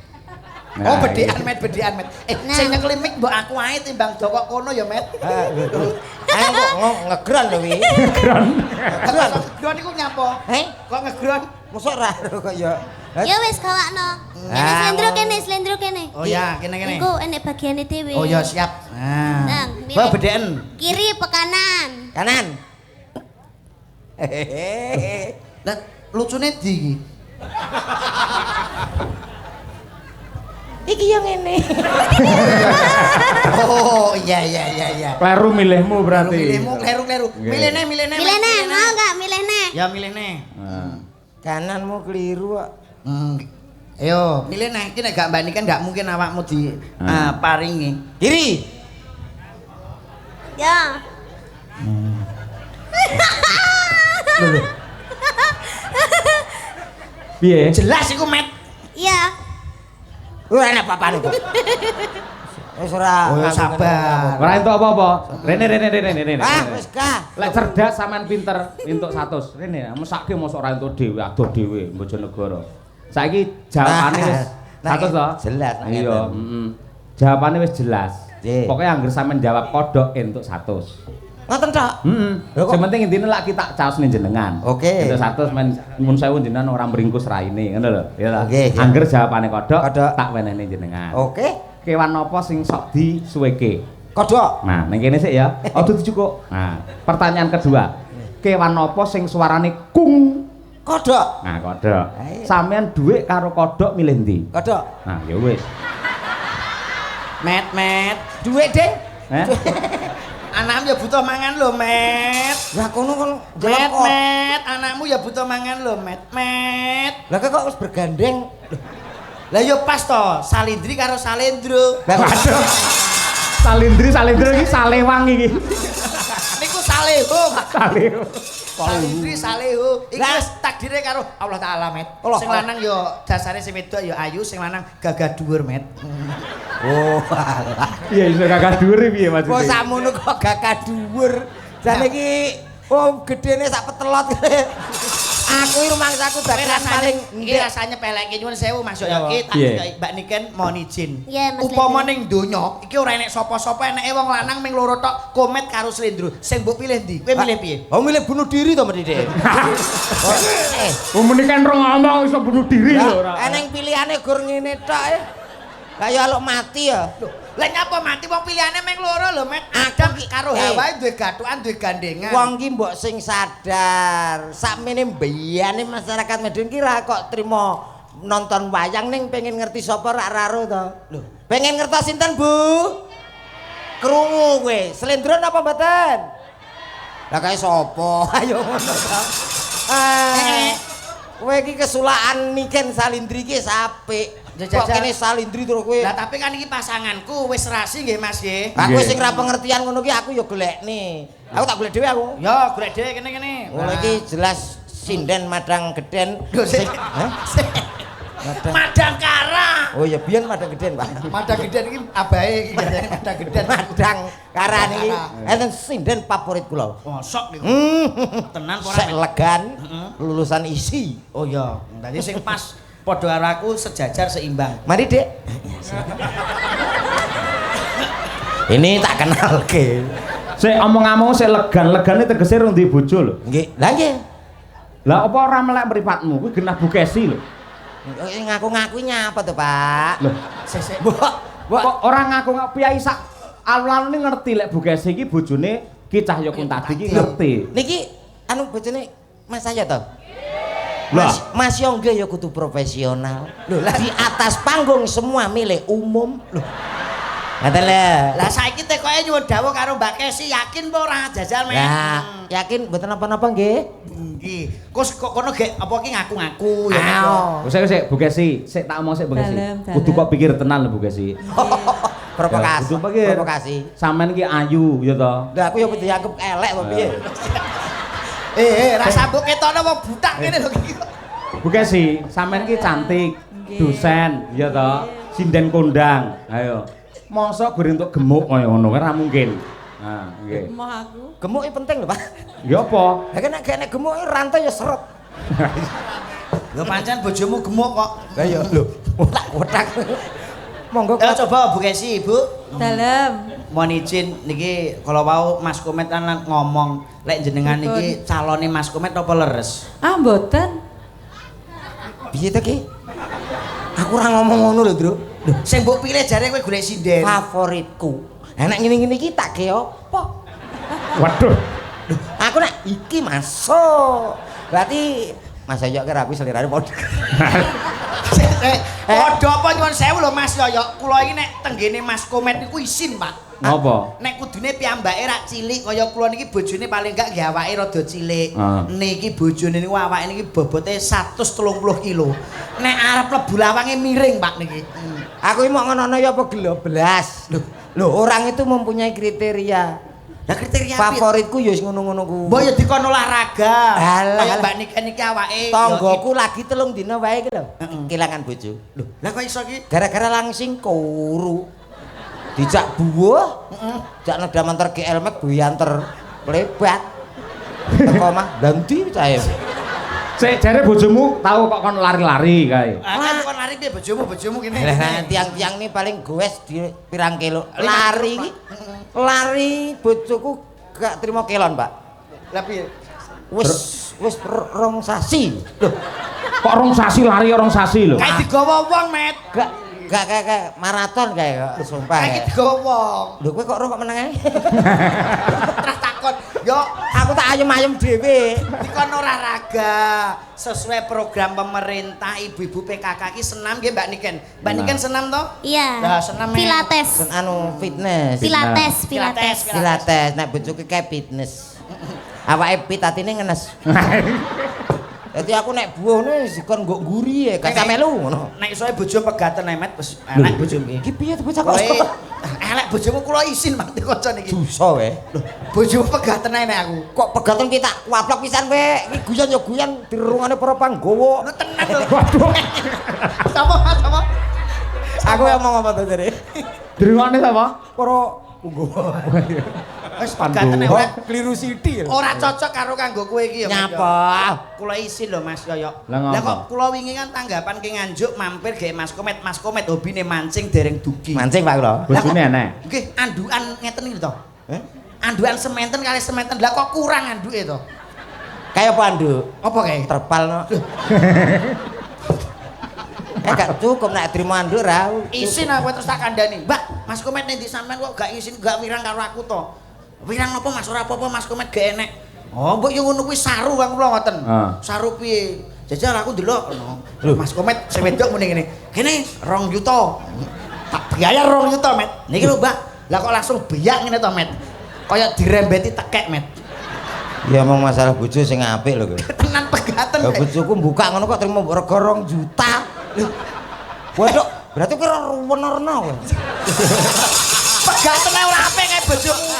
Nah, Bedean Met. Nah. Sing nyekeli mik mbok aku ae timbang joko kono ya Met. Ayo kok ngegron lho wi. Ngegron iku nyapa? Kok ngegron? Mosok ra kok ya. Ya wis kawakno. Slendro kene. Oh ya, kene. Iku enek bagiane dhewe. Oh ya siap. Nah, Mbak bedean. kiri apa kanan? Kanan. Lah lucune ndi iki? Iki yang ini. Oh iya. Kleru milihmu berarti. Milihmu kleru. Milih ne. Milih nih, mau enggak milih nih? Ya milih ne. Kananmu keliru kok. Ayo, milih nih. Iki nek gak mbani kan gak mungkin awakmu di paringi. Kiri. Ya. Piye? Jelas iku Met. Iya. Ora ana apa-apane kok. Wis ora. Oh sabar. Ora entuk apa-apa. Rene. Wis gah. Lek cerdas sampean pinter entuk 100. Rene, mesake mosok ora entuk dhewe, adoh dhewe Bojonegoro. Saiki jawabane wis 100 to? Jelas. Iya, Jawabane wis jelas. Pokoknya angger sampean jawab kodok entuk 100. Ngoten tok. Sing penting intine lak kita caosne jenengan. Oke. Entuk 100 men mun sewu jenengan ora meringkus raine, ngono lho. Ya ta. Oke, siap. Angger jawabane kodok, Kodok. tak wenehne jenengan. Oke. Kewan apa sing sok disuweke? Kodok. Nah, ning kene sik ya. Aduh dicukuk. Nah, pertanyaan kedua. Kewan apa sing suarane kung? Kodok. Nah, kodok. Ayo. Sampeyan dhuwit karo kodok milih ndi? Kodok. Nah, ya wis. Met. Duit, Ding. Eh? Anakmu ya butuh mangan lho, Met. Lah kono kon Met, Met, anakmu ya butuh mangan lho, Met. Met. Lah kok wis bergandeng. Lah yo pas to, Salindri karo Salendro. Lah waduh. Salindri iki Salewang iki. Niku Saleho. Saleho. Salindri Saleho. Iki wis takdire karo Allah Taala, Met. Sing lanang yo dasare sing wedok yo ayu, sing lanang gagah dhuwur, Met. Oh, alah. Iya iso gagah dhuwur piye Mas? Kok sakmono kok gagah dhuwur. Jane iki gedene sak petelot. Aku iki rumangsaku dagelan paling iki rasane peleke nyuwun sewu Mas yo iki tak Mbak Niken mohon izin. Iya, Mas Upama ning donya iki ora enek sapa-sapa eneke wong lanang ming loro tok Komet karo Slendro. Sing mbok pilih ndi? Kowe milih piye? Oh milih bunuh diri to Mbak Dede. Umune kan rong ngomong iso bunuh diri lho ora. Eneng pilihane gur ngene tok e. Kaya aluk mati ya. Lah nyapa mati wong pilihane ming loro lho, Met. Adam karo Hawa duwe gathukan, duwe gandengan. Wong ki mbok sing sadar, sakmene mbiyane masyarakat Madiun ki ra kok trimo nonton wayang ning pengen ngerti sapa rak raro to. Lho, pengen ngertos sinten, Bu? Krungu kowe, Slendro napa mboten? Lah kae sapa? Ayo ngono to. Kowe iki kesulakan Niken Salindri ki apik. Kok kene Salindri terus kowe. Lah tapi kan iki pasanganku wis rasi nggih Mas nggih. Aku sing ra pengertian ngono ki aku ya golekne. Aku tak golek dhewe aku. Ya golek dhewe kene. Oh iki jelas sinden madang geden. Sing Madang Kara. Oh ya biyen madang geden, Pak. Madang geden iki abahe iki jane madang geden. Madang Kara niki enten sinden favorit kula. Mosok niku. Tenan ora. Sek legan lulusan isi. Oh iya, dadi sing pas padha karo aku sejajar seimbang. Mari, Dek. Ini tak kenal ke. Sik omong-omong sik legan-legane tegese rung duwe bojo lho. Nggih. Lah nggih. Lah apa ora melek mripatmu kuwi genah bukesi lho. Ngaku-ngaku nyapa to, Pak? Loh, Sik. kok ora ngaku-ngaku piyai sak alun-alune ngerti lek bukesi iki bojone Ki Cahya Kuntadi iki ngerti. Niki anu bojone Mas saya to? Lah, Mas Yongge ya kudu profesional. Loh, lah di atas panggung semua milik umum. Loh. Ngaten lho. Lah saiki tekoke nyuwun dawuh karo Mbak Kesi, yakin apa ora jajal men? Lah, yakin mboten apa-apa nggih? Nggih. Kok kono gek apa ki ngaku-ngaku ya men. Sik Bukesi, sik tak omong sik Bukesi. Kudu kok pikir tenan lho Bukesi. Provokasi. Kudu pikir. Provokasi. Sampean ki ayu ya to. Lah aku ya kudu dianggep elek apa piye? Ra sambuk ketokno wong butak ngene lho iki. Bukesi, sampean ki cantik, dosen ya to. Sinden kondang. Ayo. Mosok goreng entuk gemuk kaya ngono kan ora mungkin. Nah, nggih. Emoh aku. Gemuk iki penting lho, Pak. Ya apa? Lah nek gemuk iki rantai ya seret. Lho pancen bojomu gemuk kok. Lah ya lho, kotak. Monggo Ya coba Bu Kesi, Bu. Dalem. Mohon izin niki kalau mau Mas Komet kan ngomong lek jenengan niki calone Mas Komet apa leres? Ah mboten. Piye to ki? Aku ora ngomong ngono lho, Bro. Lho, sing mbok pilih jare kowe golek sinden. Favoritku. Nek ngene-ngene iki tak ge apa? Waduh. Aku nek iki masuk. Berarti Mas Yoyo ki rapi selirane padha. Padha apa nyuwun sewu lho Mas Yoyo. Kula iki nek tenggene Mas Komet niku isin, Pak. Napa? Nek kudune piyambake rak cilik kaya kula niki bojone paling gak nggih awake rada cilik. Niki bojone niku awake niki bobote 130 kilo. Nek arep lebu lawange miring, Pak niki. Aku iki mau ngono ya apa geloblas. Loh, orang itu mempunyai kriteria. Lah kriteria favoritku ya wis ngono-ngono ku. Mbok ya dikon olahraga. Alah, Kaya Mbak niki awake. Tanggoku lagi 3 dina wae iki lho. Kelangan bojo. Lho, lah kok iso iki? Gara-gara langsing kuru. Dijak buah, jak neda mantar GL Max buyanter lebat. Teko mah ganti cahe. Sik jare bojomu tahu kok kon lari-lari kae. Kan kon lari piye bojomu kene. Lah tiang-tiang ini paling goes di pirang kilo. Lari iki. Lari bojoku gak terima kelon, Pak. Lah piye? Wis rong sasi. Loh, Kok rong sasi lari rong sasi lho. Kayak digawa wong, Met. gak kayak maraton kayak sumpah. Kayak digawa wong. Lho kowe kok ro kok meneng ae? Terus takon, "Yo, aku tak ayem-ayem dhewe. Iki kon olahraga sesuai program pemerintah ibu-ibu PKK iki senam nggih Mbak Niken. Mbak Niken senam toh? Iya. Lah senam Pilates. Anu fitness. Pilates. Pilates, nek bojoku kayak fitness. Awake fit atine ngenes. Dadi aku nek buahne sikon nggo nguri ya, gak melu ngono. Nek isoe bojo pegaten Met wis elek bojomu iki. Iki piye to bocah kok? Elek bojomu kula isin Mang kanca niki. Dosa wae. Bojomu pegaten ae nek aku. Kok pegaten kita kuaplok pisan wae. Iki guyon ya guyon dirungane para panggawa. Lu tenan lho. Waduh. Sapa? Aku yang mau ngomong to jare. Dirungane sapa? Para panggawa. Wis pegaten ae ora Kliru sithik. ora cocok karo kanggo kowe iki ya. Nyapa? Kula isin lho Mas Yoyo. Lah kok kula wingi kan tanggapan ki nganjuk mampir gawe Mas Komet hobine mancing dereng dugi. Mancing Pak kula. Bojone enek. Nggih, andukan ngeten iki to. Andukan sementen kali sementen. Lah kok kurang anduke to? Kayak apa anduk? Apa kae? Terpal no. Gak cukup nek trimo anduk ra. Isin aku terus tak kandhani. Mbak, Mas Komet nek ndi sampean kok gak isin gak wirang karo aku to? Wirang apa Mas ora apa-apa Mas Komet gak enek. Oh, mbok yo ngono kuwi saru Kang kula ngoten. Saru piye? Jajal aku ndelok ngono. Mas Komet sing wedok muni ngene. Kene 2 juta. Tak bayar 2 juta, Met. Niki lho, Mbak. Lah kok langsung beyak ngene to, Met. Kaya dirembeti tekek, Met. Ya mau masalah bojo sing apik lho kowe. Tenan pegaten. Ya bojoku buka ngono kok trimo rega 2 juta. Waduh, berarti kira ruwen-ruwen kowe. Pegaten ae ora apik kae bojomu.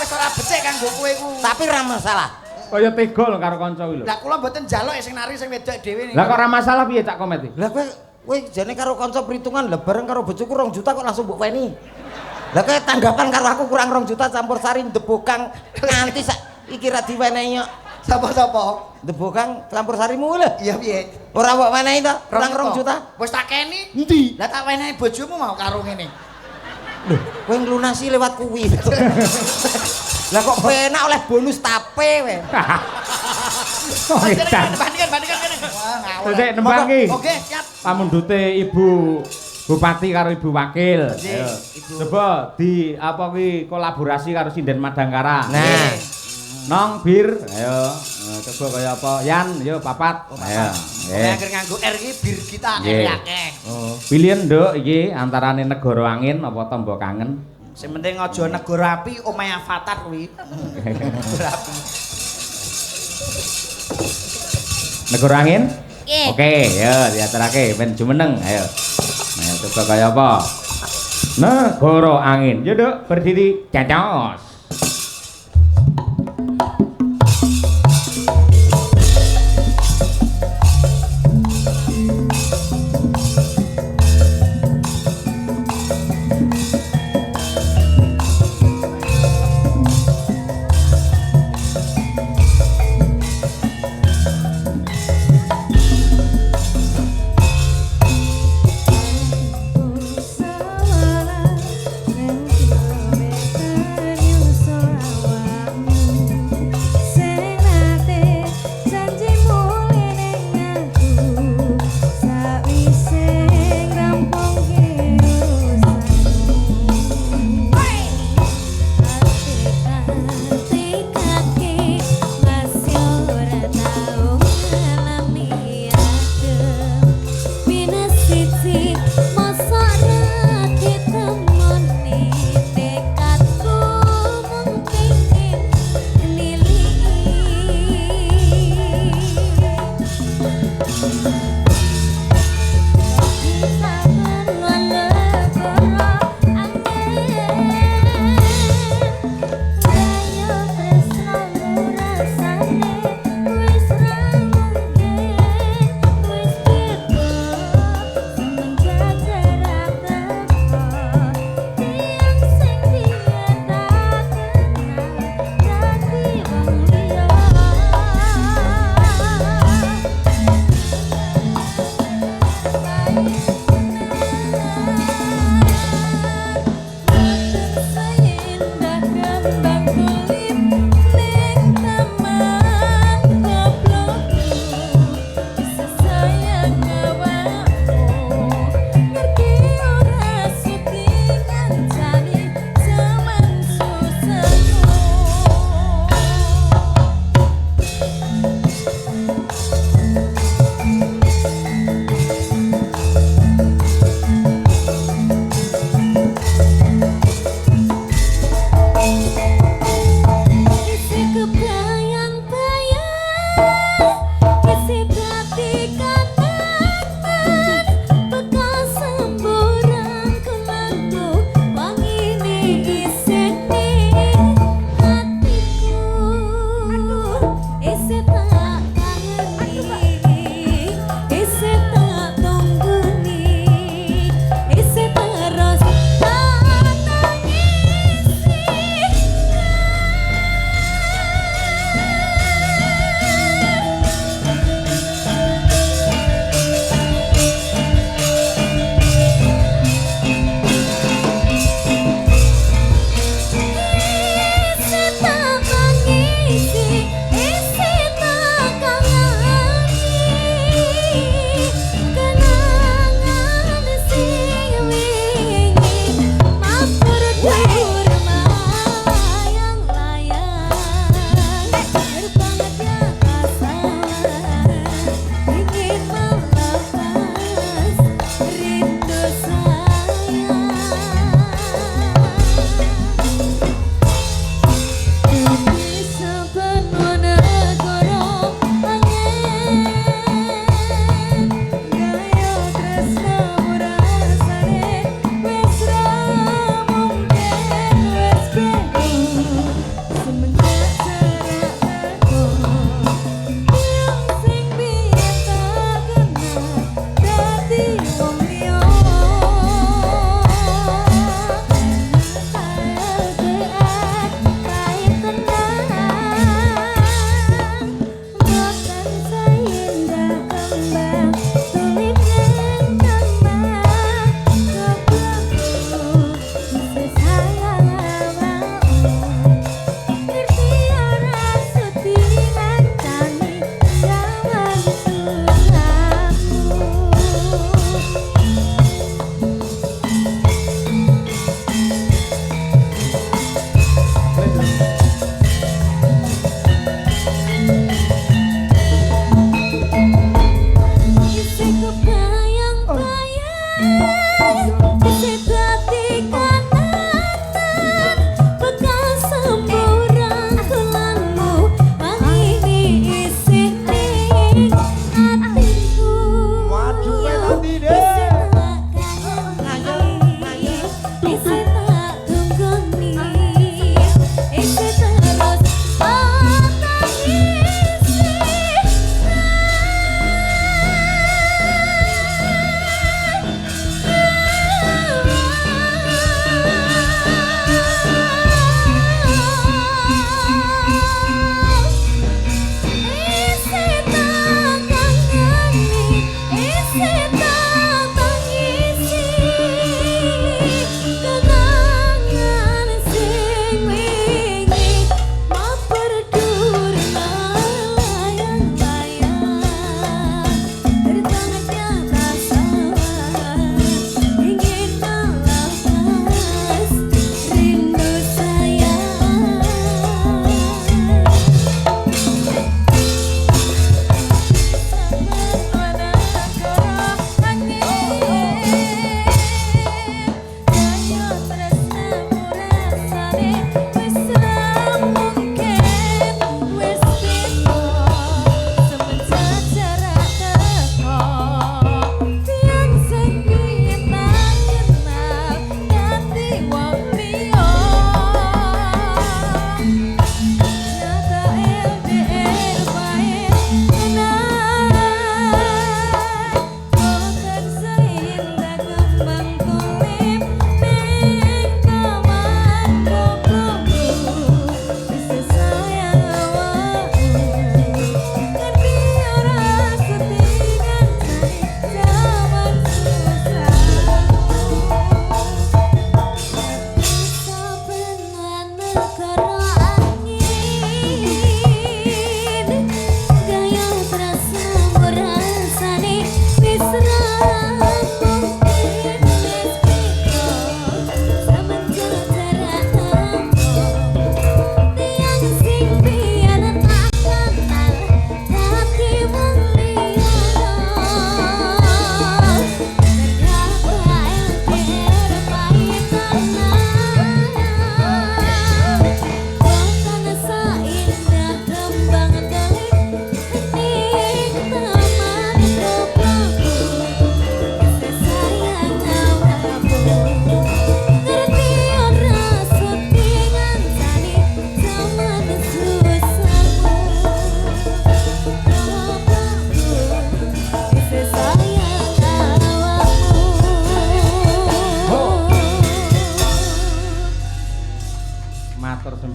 Wis ora becik kanggo kowe iku. Tapi ora masalah. Kaya tega lho karo kanca kuwi lho. Lah kula mboten njaluk sing nari sing wedok dhewe niku. Lah kok ora masalah piye Cak Komet iki? Lah kowe jane karo kanca perhitungan lah bareng karo bojoku 2 juta kok langsung mbok weni. Lah kowe tanggapan karo aku kurang 2 juta campur sari ndebokang nganti sak iki ra diwenehi kok. Sapa-sapa? Ndebokang campur sarimu lho. Iya piye? Ora mbok wenehi to? Kurang 2 juta. Wis tak keni. Endi? Lah tak wenehi bojomu mau karo ngene. Lho, kowe nglunasi lewat kuwi. Lah kok penak oleh bonus tape we. Bandingkan kene. Wah, ngawur. Sik nembang iki. Oke, siap. Pamundhute Ibu Bupati karo Ibu Wakil. Ayo. Coba di apa kuwi kolaborasi karo Sinden Madangkara. Nah, Nong bir, ayo. Coba kaya apa? Yan, yo papat. Ayo. Nek akhir nganggo R iki bir kita akeh. Oh, pilihan nduk iki antarane Negara Angin apa Tombo Kangen. Sing penting aja negara api omahe Avatar kuwi. Negara Angin? Oke. Oke, ya diaturake ben jumeneng. Ayo. Ayo coba kaya apa? Negara Angin. Yo, Nduk, berdiri cacos. Salah,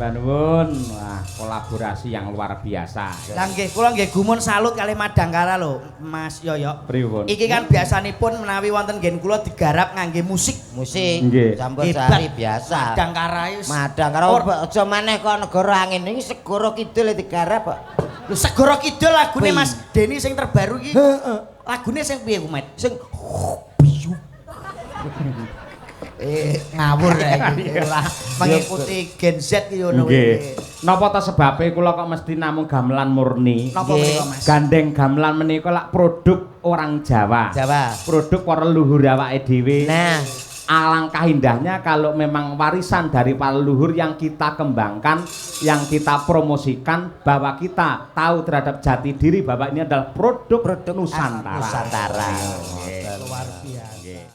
Matur nuwun. Wah, kolaborasi yang luar biasa. Lah nggih, kula nggih gumun salut kalih Madangkara lho, Mas Yoyo. Pripun? Iki kan biasanipun menawi wonten nggen kula digarap ngangge musik. Musik Nggih. campur sari biasa. Madangkara wis. Madangkara aja maneh kok negara angin iki segara kidul digarap kok. Lho Segara Kidul lagune Wih. Mas Deni sing terbaru iki. Heeh. Lagune sing piye ku, Mat? Sing Ngawur ya iki. Ora mengikuti Gen Z ki ngono Nggih. Napa ta sebabe kula kok mesti namung gamelan murni? Napa menika, Mas? Gandeng gamelan menika lak produk orang Jawa. Jawa. Produk para leluhur awake dhewe. Nah, alangkah indahnya kalau memang warisan dari para leluhur yang kita kembangkan, yang kita promosikan, bahwa kita tahu terhadap jati diri bahwa ini adalah produk Nusantara. Nusantara. Luar biasa.